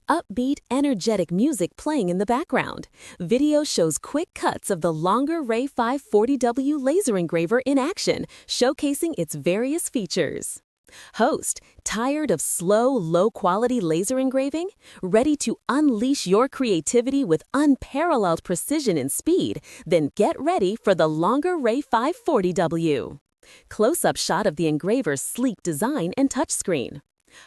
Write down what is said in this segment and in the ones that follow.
Upbeat, energetic music playing in the background. Video shows quick cuts of the longer RAY5 40W laser engraver in action, showcasing its various features. Host, tired of slow, low-quality laser engraving? Ready to unleash your creativity with unparalleled precision and speed? Then get ready for the longer RAY5 40W. Close-up shot of the engraver's sleek design and touchscreen.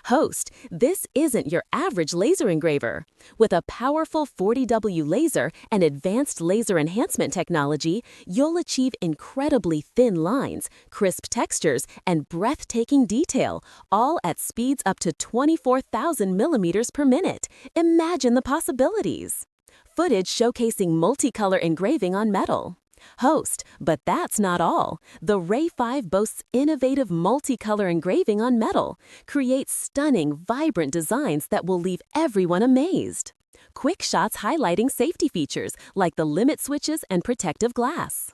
Host, this isn't your average laser engraver. With a powerful 40W laser and advanced laser enhancement technology, you'll achieve incredibly thin lines, crisp textures, and breathtaking detail, all at speeds up to 24,000 millimeters per minute. Imagine the possibilities. Footage showcasing multicolor engraving on metal. Host, but that's not all. The RAY5 boasts innovative multicolor engraving on metal, creates stunning, vibrant designs that will leave everyone amazed. Quick shots highlighting safety features like the limit switches and protective glass.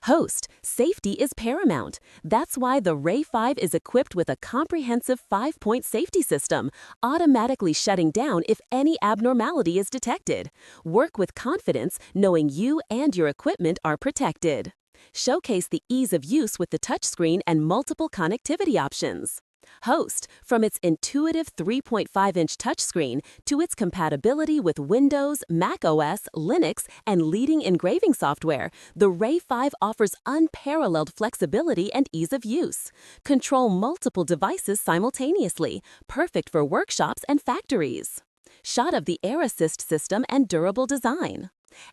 Host, safety is paramount. That's why the RAY5 is equipped with a comprehensive 5-point safety system, automatically shutting down if any abnormality is detected. Work with confidence, knowing you and your equipment are protected. Showcase the ease of use with the touchscreen and multiple connectivity options. Host, from its intuitive 3.5-inch touchscreen to its compatibility with Windows, Mac OS, Linux, and leading engraving software, the RAY5 offers unparalleled flexibility and ease of use. Control multiple devices simultaneously, perfect for workshops and factories. Shot of the Air Assist system and durable design.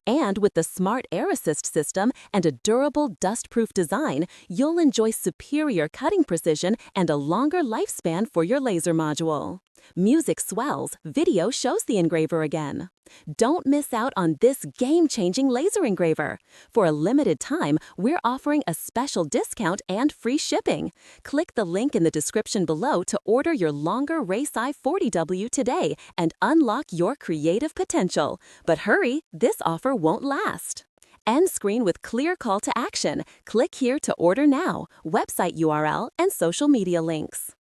And with the Smart Air Assist system and a durable, dust-proof design, you'll enjoy superior cutting precision and a longer lifespan for your laser module. Music swells, video shows the engraver again. Don't miss out on this game-changing laser engraver. For a limited time, we're offering a special discount and free shipping. Click the link in the description below to order your longer RAY5 40W today and unlock your creative potential. But hurry, this offer won't last. End screen with clear call to action. Click here to order now, website URL, and social media links.